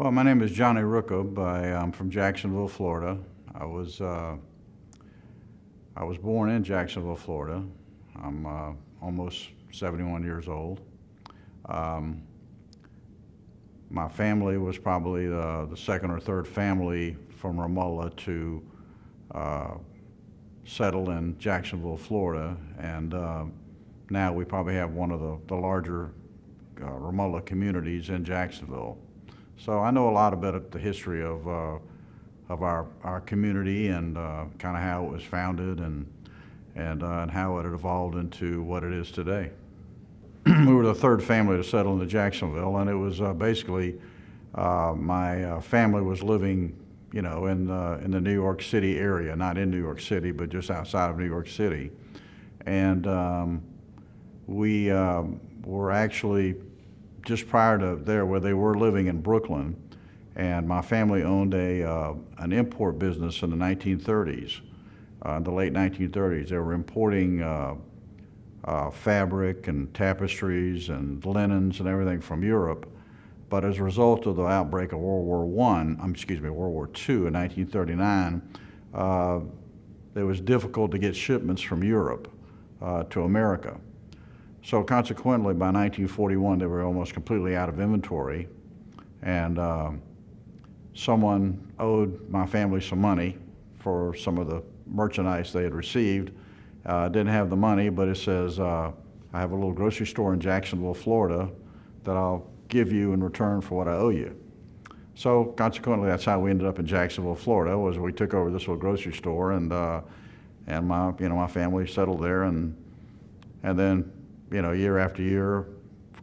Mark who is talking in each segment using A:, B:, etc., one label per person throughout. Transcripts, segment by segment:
A: Well, my name is Johnny Rukab. I'm from Jacksonville, Florida. I was uh, I was born in Jacksonville, Florida. I'm almost 71 years old. Um, my family was probably the second or third family from Ramallah to uh, settle in Jacksonville, Florida, and now we probably have one of the larger Ramallah communities in Jacksonville. So I know a lot about the history of our community and kind of how it was founded and how it had evolved into what it is today. We were the third family to settle into Jacksonville, and it was basically my family was living, in the New York City area, not in New York City, but just outside of New York City, and we were actually just prior to there where they were living in Brooklyn, and my family owned an import business in the 1930s, the late 1930s. They were importing fabric and tapestries and linens and everything from Europe. But as a result of the outbreak of World War II in 1939, it was difficult to get shipments from Europe to America. So consequently, by 1941, they were almost completely out of inventory, and someone owed my family some money for some of the merchandise they had received. Didn't have the money, but it says, I have a little grocery store in Jacksonville, Florida, that I'll give you in return for what I owe you. So consequently, that's how we ended up in Jacksonville, Florida, was we took over this little grocery store, and my family settled there, and then year after year,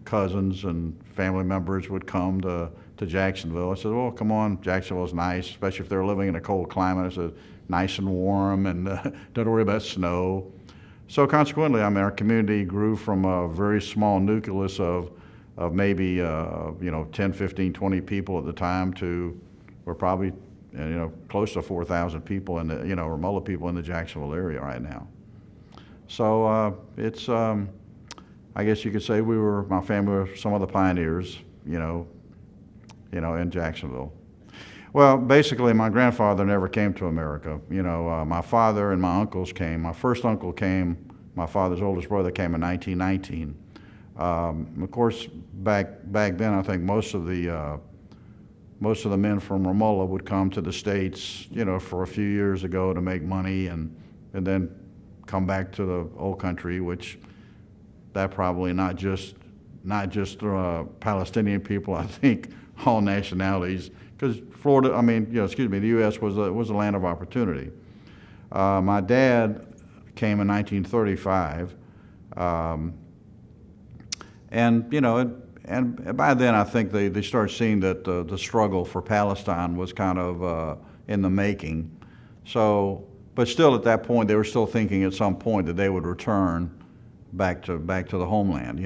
A: cousins and family members would come to Jacksonville. I said, well, come on, Jacksonville's nice, especially if they're living in a cold climate. I said, nice and warm, and don't worry about snow. So consequently, our community grew from a very small nucleus of maybe 10, 15, 20 people at the time to we're probably close to 4,000 people in the Ramallah people in the Jacksonville area right now. So it's I guess you could say my family were some of the pioneers, in Jacksonville. Well, basically, my grandfather never came to America. My father and my uncles came. My first uncle came. My father's oldest brother came in 1919. Of course, back then, I think most of the men from Ramallah would come to the States, for a few years ago to make money, and then come back to the old country, which that probably not just Palestinian people. I think all nationalities, because Florida, the U.S. was a land of opportunity. My dad came in 1935, and by then I think they started seeing that the struggle for Palestine was kind of in the making. So, but still at that point they were still thinking at some point that they would return back to the homeland,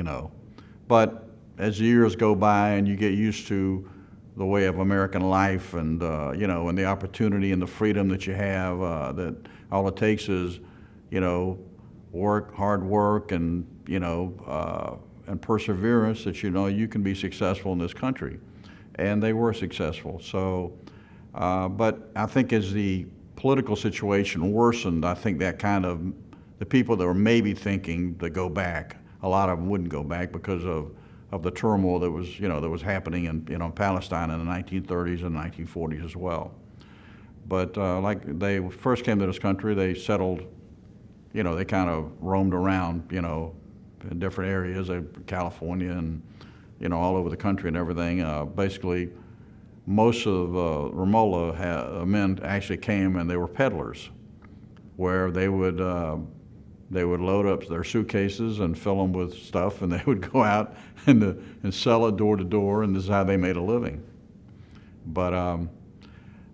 A: But as the years go by and you get used to the way of American life and and the opportunity and the freedom that you have, that all it takes is hard work and and perseverance, that you can be successful in this country, and they were successful. So, but I think as the political situation worsened, I think that kind of the people that were maybe thinking to go back, a lot of them wouldn't go back because of the turmoil that was happening in Palestine in the 1930s and 1940s as well. But like they first came to this country, they settled. They kind of roamed around, in different areas, California and all over the country and everything. Basically, most of Ramallah men actually came and they were peddlers, where they would load up their suitcases and fill them with stuff, and they would go out and sell it door to door, and this is how they made a living. But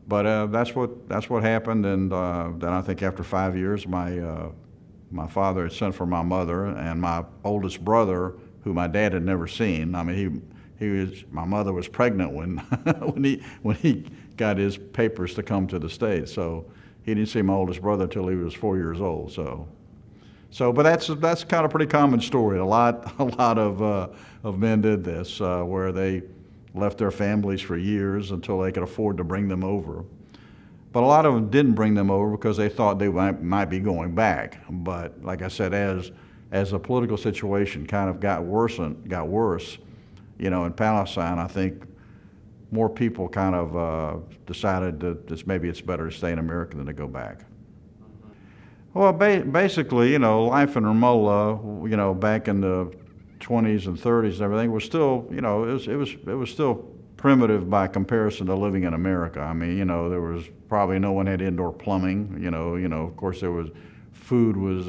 A: that's what happened, and then I think after 5 years, my father had sent for my mother and my oldest brother, who my dad had never seen. My mother was pregnant when when he got his papers to come to the States, so he didn't see my oldest brother until he was 4 years old. But that's kind of a pretty common story. A lot of men did this, where they left their families for years until they could afford to bring them over. But a lot of them didn't bring them over because they thought they might be going back. But like I said, as the political situation kind of got worse, in Palestine, I think more people kind of decided that maybe it's better to stay in America than to go back. Well, basically, life in Ramallah, back in the 20s and 30s and everything was still, it was still primitive by comparison to living in America. I mean, there was probably no one had indoor plumbing. Of course, food was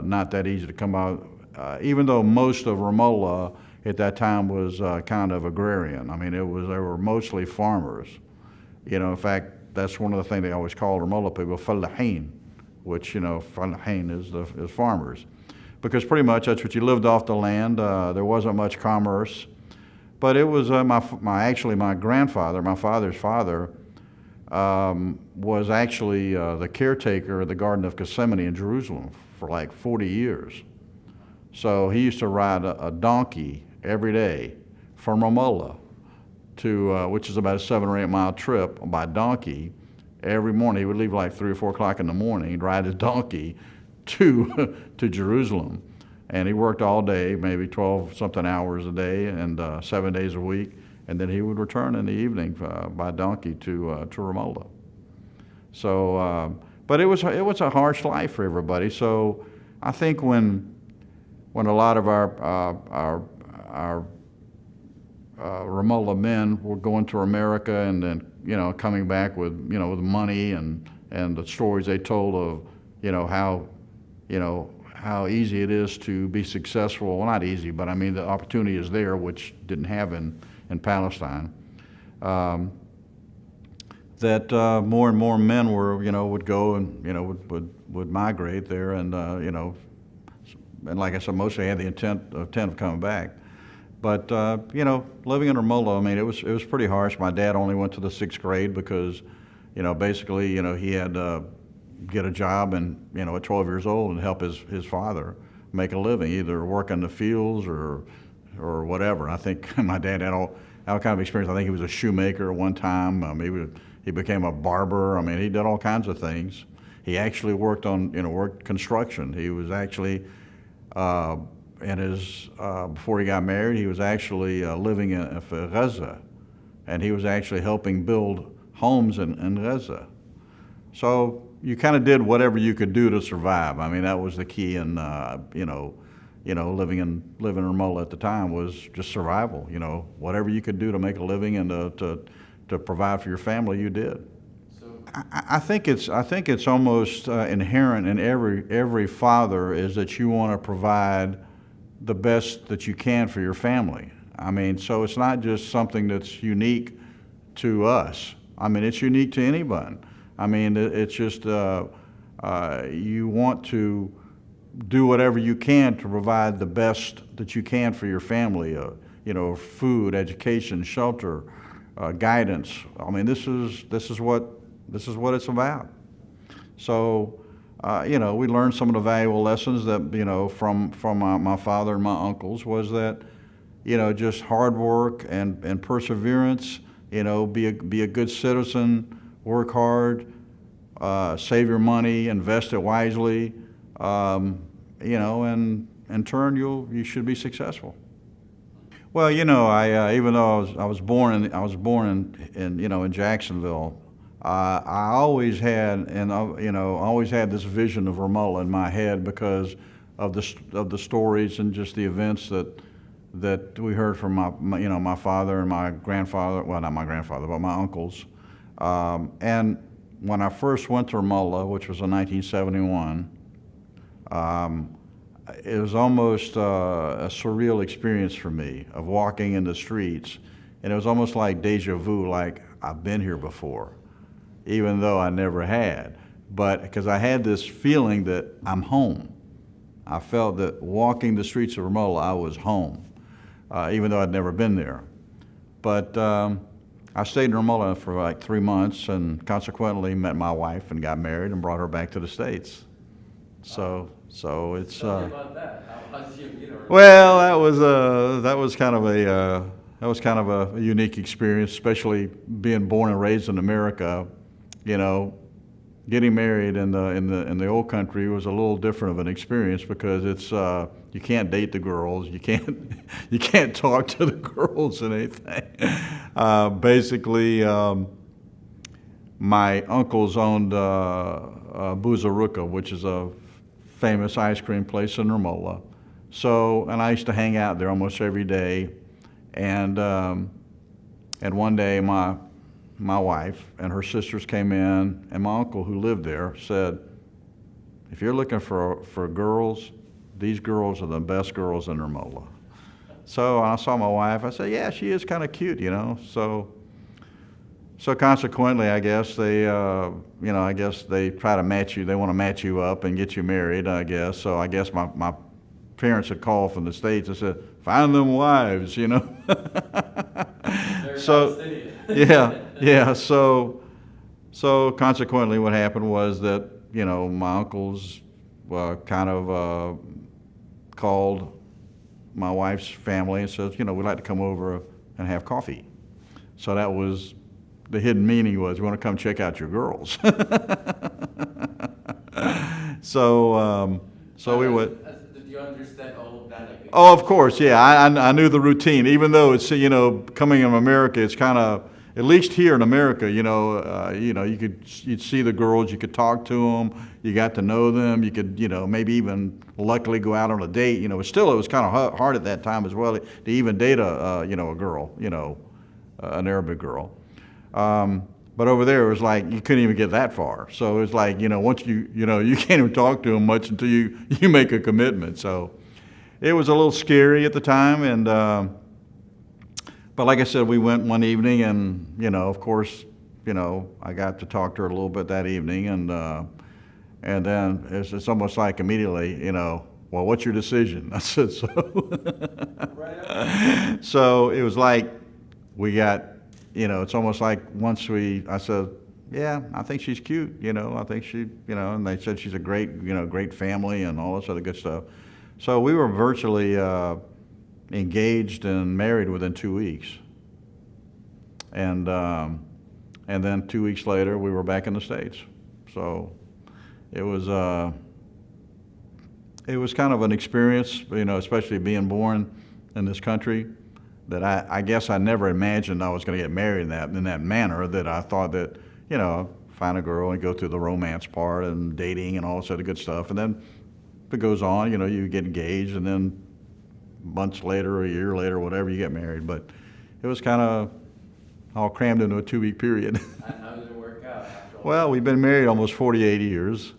A: not that easy to come out. Even though most of Ramallah at that time was kind of agrarian. I mean, they were mostly farmers. In fact, that's one of the things they always called Ramallah people, fallahin, which, fallahin is farmers. Because pretty much that's what you lived off the land. There wasn't much commerce. But it was my grandfather, my father's father, was actually the caretaker of the Garden of Gethsemane in Jerusalem for like 40 years. So he used to ride a donkey every day from Ramallah to, which is about a 7 or 8 mile trip by donkey. Every morning he would leave like 3 or 4 o'clock in the morning. He'd ride his donkey to Jerusalem, and he worked all day, maybe 12 something hours a day, and 7 days a week, and then he would return in the evening by donkey to Ramallah. So, but it was a harsh life for everybody. So I think when a lot of our Ramallah men were going to America and then coming back with with money and the stories they told of how easy it is to be successful. Well, not easy, but I mean the opportunity is there, which didn't have in Palestine. That more and more men would go and would migrate there, and and like I said, mostly had the intent of coming back. But living in Ramallah, I mean, it was pretty harsh. My dad only went to the 6th grade because basically he had to get a job and at 12 years old and help his father make a living, either work in the fields or whatever. I think my dad had all kind of experience. I think he was a shoemaker at one time. He became a barber. I mean, he did all kinds of things. He actually worked construction. He was actually before he got married, he was actually living in Gaza, and he was actually helping build homes in Gaza. So you kind of did whatever you could do to survive. I mean, that was the key in living in Ramallah at the time was just survival. Whatever you could do to make a living and to provide for your family, you did. I think it's almost inherent in every father is that you want to provide the best that you can for your family. I mean, so it's not just something that's unique to us. I mean, it's unique to anyone. I mean, it's just you want to do whatever you can to provide the best that you can for your family. Food, education, shelter, guidance. I mean, this is what it's about. So, we learned some of the valuable lessons that from my father and my uncles was that just hard work and perseverance. Be a good citizen. Work hard, save your money, invest it wisely, and in turn you should be successful. Well, I even though I was born in Jacksonville, I always had this vision of Ramallah in my head because of the stories and just the events that we heard from my father and my grandfather. Well, not my grandfather, but my uncles. And when I first went to Ramallah, which was in 1971, it was almost a surreal experience for me of walking in the streets, and it was almost like deja vu, like I've been here before, even though I never had. But because I had this feeling that I'm home. I felt that walking the streets of Ramallah, I was home, even though I'd never been there. But I stayed in Ramallah for like 3 months, and consequently met my wife and got married and brought her back to the States. So it's.
B: Tell me about that. How did you get her?
A: Well, that was kind of that was kind of a unique experience, especially being born and raised in America. You know, getting married in the old country was a little different of an experience because it's you can't date the girls, you can't you can't talk to the girls and anything. Basically, my uncles owned Rukab, which is a famous ice cream place in Ramola. So, and I used to hang out there almost every day. And one day, my wife and her sisters came in, and my uncle, who lived there, said, "If you're looking for girls, these girls are the best girls in Ramola." So I saw my wife. I said, "Yeah, she is kind of cute, you know." So consequently, I guess I guess they try to match you. They want to match you up and get you married, I guess. So I guess my parents had called from the States and said, "Find them wives," you know. So, yeah. So consequently, what happened was that my uncles kind of called my wife's family and says, we'd like to come over and have coffee. So that was the hidden meaning was, we want to come check out your girls. So we went.
B: Did you understand all of that?
A: Oh, of course, yeah. I knew the routine. Even though it's coming from America, it's kind of, at least here in America, you'd see the girls, you could talk to them, you got to know them, you could maybe even luckily go out on a date. Still it was kind of hard at that time as well to even date a girl, an Arabic girl. But over there, it was like you couldn't even get that far. So it was like, once you can't even talk to them much until you make a commitment. So it was a little scary at the time, and but like I said, we went one evening, and of course, I got to talk to her a little bit that evening, and then it's almost like immediately, well, what's your decision? I said so. So it was like we got. It's almost like I said, yeah, I think she's cute, I think she, and they said she's a great, great family and all this other good stuff. So we were virtually engaged and married within 2 weeks. And then 2 weeks later, we were back in the States. So it was kind of an experience, especially being born in this country, that I guess I never imagined I was going to get married in that manner, that I thought that, find a girl and go through the romance part and dating and all this other good stuff. And then if it goes on, you get engaged, and then months later or a year later, whatever, you get married. But it was kind of all crammed into a 2-week period.
B: And how did it work out after all?
A: Well, we've been married almost 48 years.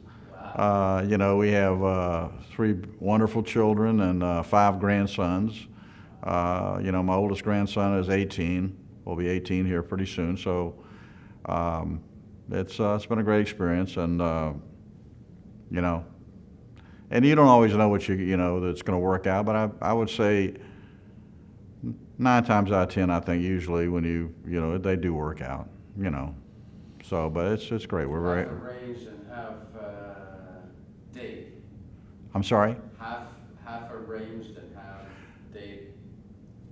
B: Wow.
A: We have 3 wonderful children and 5 grandsons. My oldest grandson is 18. Will be 18 here pretty soon. So it's been a great experience, and and you don't always know what that's going to work out. But I would say 9 times out of 10, I think usually when they do work out. So, but it's great. We're very
B: half arranged and half date.
A: I'm sorry.
B: Half arranged and half date.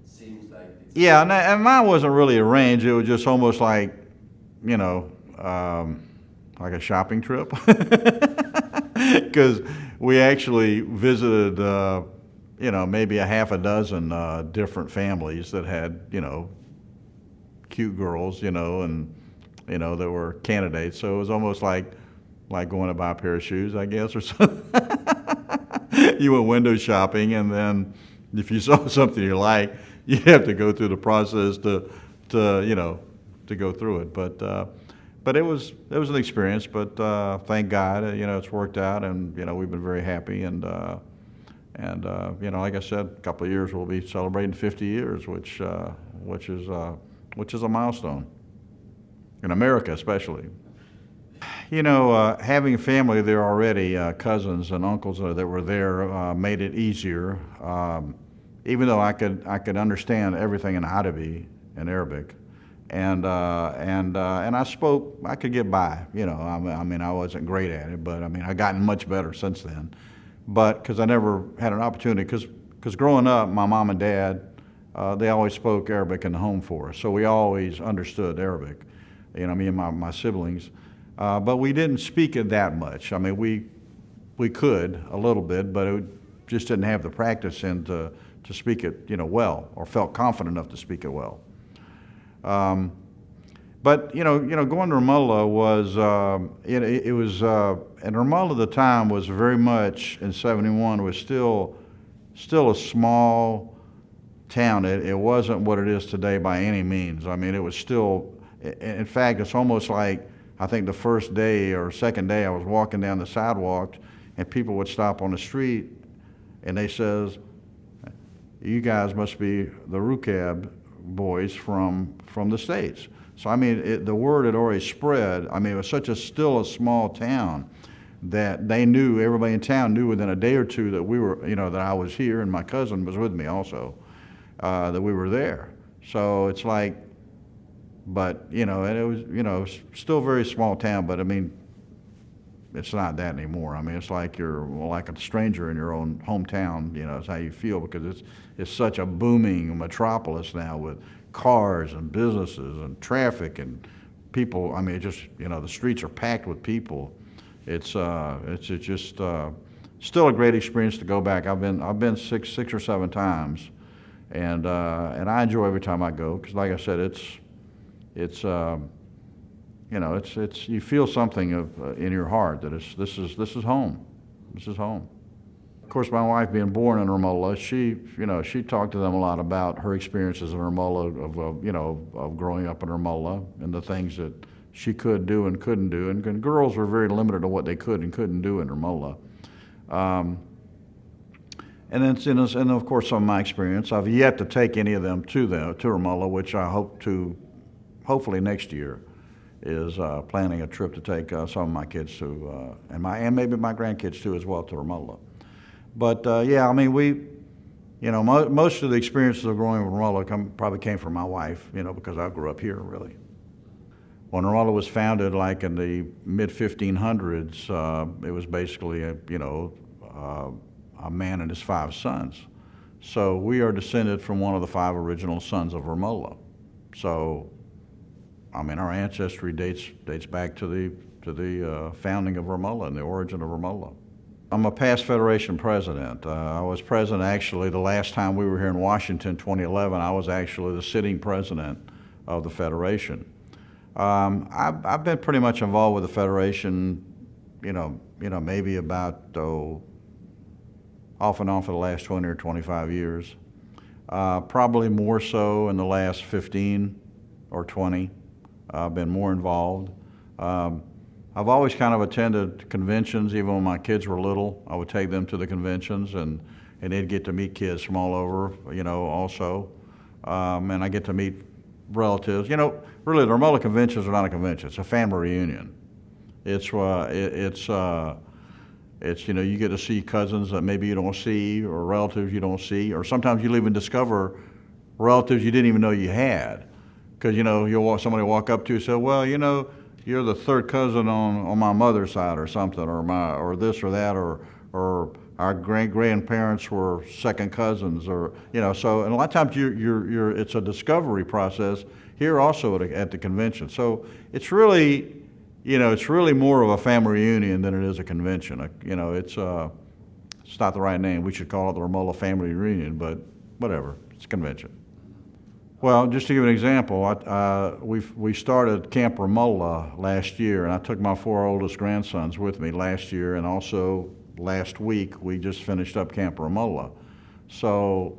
B: Seems like it's
A: Yeah, and mine wasn't really arranged. It was just almost like, like a shopping trip. Because we actually visited, maybe a half a dozen different families that had, cute girls, and, that were candidates. So it was almost like going to buy a pair of shoes, I guess, or something. You went window shopping, and then if you saw something you like, you have to go through the process to go through it. But it was an experience. But thank God, it's worked out, and we've been very happy. And like I said, a couple of years we'll be celebrating 50 years, which is a milestone in America, especially. Having family there already, cousins and uncles that were there, made it easier. Even though I could understand everything in Arabic, and I could get by. I wasn't great at it, but I've gotten much better since then. But because I never had an opportunity, because growing up, my mom and dad, they always spoke Arabic in the home for us. So we always understood Arabic, me and my siblings. But we didn't speak it that much. I mean, we could a little bit, but it just didn't have the practice and to speak it, well, or felt confident enough to speak it well. But going to Ramallah was it was and Ramallah at the time was very much in '71 was still a small town. It wasn't what it is today by any means. I mean, it was still. In fact, it's almost like I think the first day or second day I was walking down the sidewalk, and people would stop on the street, and they says, "You guys must be the Rukab boys from the States." So I mean, the word had already spread. I mean, it was still a small town that they knew, everybody in town knew within a day or two that we were, that I was here, and my cousin was with me also, that we were there. So it's like, but and it was, still a very small town, but I mean, it's not that anymore. I mean, it's like you're like a stranger in your own hometown. It's how you feel because it's such a booming metropolis now with cars and businesses and traffic and people. I mean, the streets are packed with people. It's just still a great experience to go back. I've been six or seven times, and I enjoy every time I go because, like I said, it's you feel something in your heart that this is home. This is home. Of course, my wife being born in Ramallah, she talked to them a lot about her experiences in Ramallah of growing up in Ramallah and the things that she could do and couldn't do. And girls were very limited to what they could and couldn't do in Ramallah. And then of course, some of my experience. I've yet to take any of them to Ramallah, which I hope to, hopefully next year, is planning a trip to take some of my kids to, and maybe my grandkids too as well, to Ramallah. But yeah, I mean, most of the experiences of growing up in Ramallah probably came from my wife, because I grew up here really. When Ramallah was founded, like in the mid 1500s, it was basically a man and his 5 sons. So we are descended from one of the 5 original sons of Ramallah. So, I mean, our ancestry dates back to the founding of Ramallah and the origin of Ramallah. I'm a past Federation president. I was president actually the last time we were here in Washington, 2011. I was actually the sitting president of the Federation. I've been pretty much involved with the Federation, maybe about off and on for the last 20 or 25 years. Probably more so in the last 15 or 20. I've been more involved. I've always kind of attended conventions, even when my kids were little. I would take them to the conventions, and they'd get to meet kids from all over, also. And I get to meet relatives. Really, the Ramallah conventions are not a convention. It's a family reunion. It's you get to see cousins that maybe you don't see, or relatives you don't see, or sometimes you'll even discover relatives you didn't even know you had. Because, somebody walk up to you and say, well, you're the 3rd cousin on my mother's side or something, or this or that, or our grandparents were 2nd cousins, or, so, and a lot of times it's a discovery process here also at the convention. So it's really, it's really more of a family reunion than it is a convention. It's not the right name. We should call it the Ramallah Family Reunion, but whatever, it's a convention. Well, just to give an example, we started Camp Ramallah last year, and I took my 4 oldest grandsons with me last year, and also last week we just finished up Camp Ramallah. So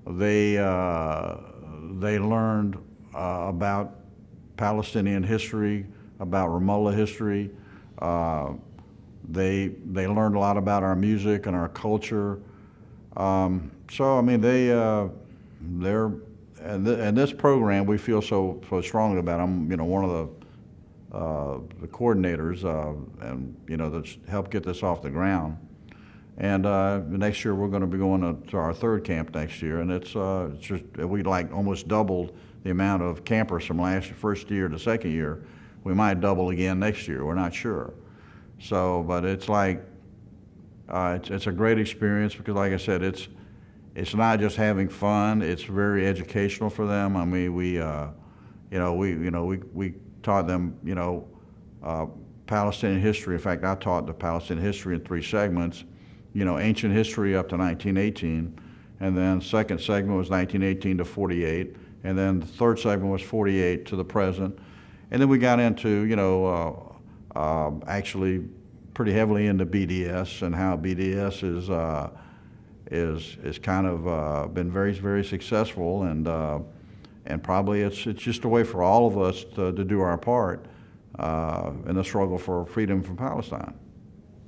A: they learned about Palestinian history, about Ramallah history. They learned a lot about our music and our culture. So I mean, they're. And this program we feel so strongly about. I'm one of the coordinators, and that's helped get this off the ground. And next year we're going to be going to our 3rd camp next year, and it's just we like almost doubled the amount of campers from first year to 2nd year. We might double again next year. We're not sure. So, but it's like it's a great experience because, like I said, it's not just having fun, it's very educational for them. I mean, we taught them, Palestinian history. In fact, I taught the Palestinian history in 3 segments, ancient history up to 1918, and then second segment was 1918 to 48, and then the third segment was 48 to the present. And then we got into, actually pretty heavily into BDS and how BDS is kind of been very, very successful, and probably it's just a way for all of us to do our part in the struggle for freedom from Palestine.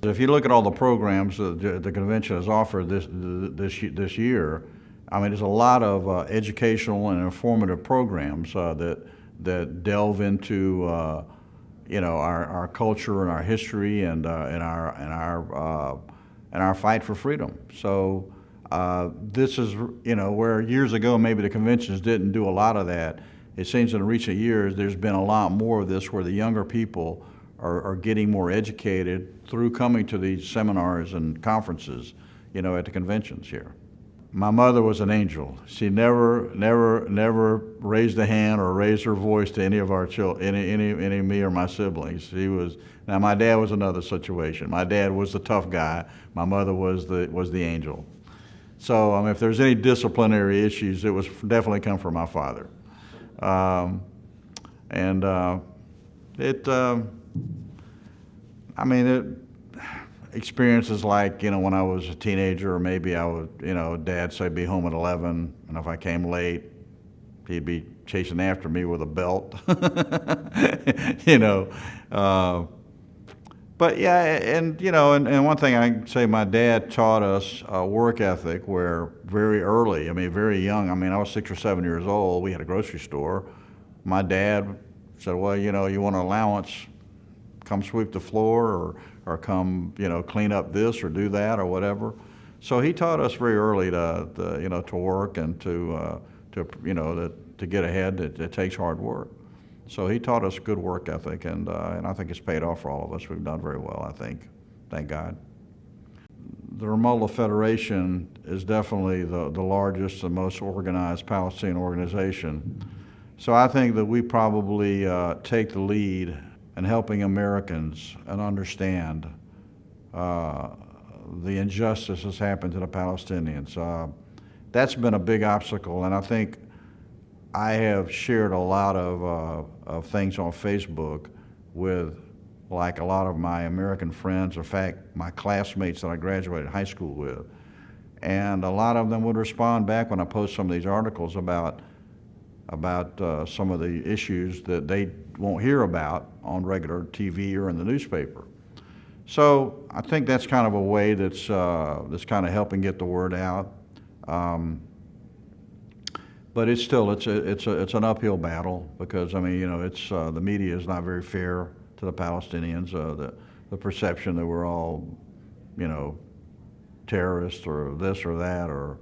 A: If you look at all the programs that the convention has offered this year, I mean, there's a lot of educational and informative programs that delve into our culture and our history and our fight for freedom. So this is where years ago maybe the conventions didn't do a lot of that. It seems in recent years there's been a lot more of this where the younger people are getting more educated through coming to these seminars and conferences, at the conventions here. My mother was an angel. She never raised a hand or raised her voice to any of our children, any me or my siblings. Now my dad was another situation. My dad was the tough guy. My mother was the angel. So if there's any disciplinary issues, it was definitely come from my father. Experiences like, when I was a teenager, or maybe I would, Dad say be home at 11, and if I came late, he'd be chasing after me with a belt. But yeah, and one thing I can say, my dad taught us a work ethic where very early, very young, I was 6 or 7 years old, we had a grocery store. My dad said, well, you want an allowance, come sweep the floor, or come, clean up this or do that or whatever. So he taught us very early to work and to get ahead. It takes hard work. So he taught us good work ethic, and I think it's paid off for all of us. We've done very well, I think. Thank God. The Ramallah Federation is definitely the largest and most organized Palestinian organization. So I think that we probably take the lead in helping Americans and understand the injustice that's happened to the Palestinians. That's been a big obstacle, and I think I have shared a lot of things on Facebook with like a lot of my American friends, in fact, my classmates that I graduated high school with. And a lot of them would respond back when I post some of these articles about some of the issues that they won't hear about on regular TV or in the newspaper. So I think that's kind of a way that's kind of helping get the word out. But it's still it's an uphill battle because the media is not very fair to the Palestinians. The perception that we're all terrorists or this or that or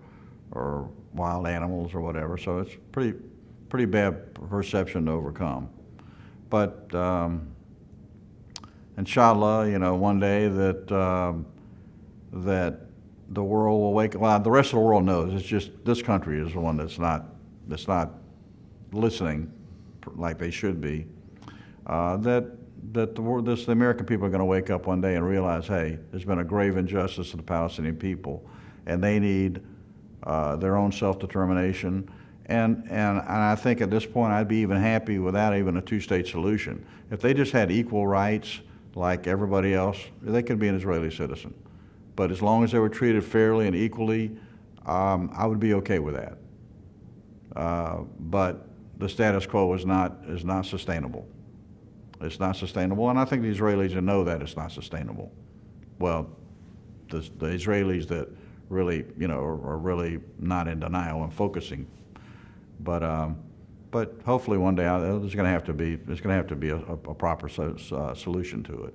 A: wild animals or whatever. So it's pretty bad perception to overcome. But inshallah, one day that the world will wake up. Well, the rest of the world knows. It's just this country is the one that's not listening like they should be. The American people are going to wake up one day and realize, hey, there's been a grave injustice to the Palestinian people, and they need their own self-determination. And I think at this point I'd be even happy without even a two-state solution. If they just had equal rights like everybody else, they could be an Israeli citizen. But as long as they were treated fairly and equally, I would be okay with that. But the status quo is not sustainable. It's not sustainable, and I think the Israelis know that it's not sustainable. Well, the Israelis that really, are really not in denial and focusing. But hopefully one day there's going to have to be a proper solution to it.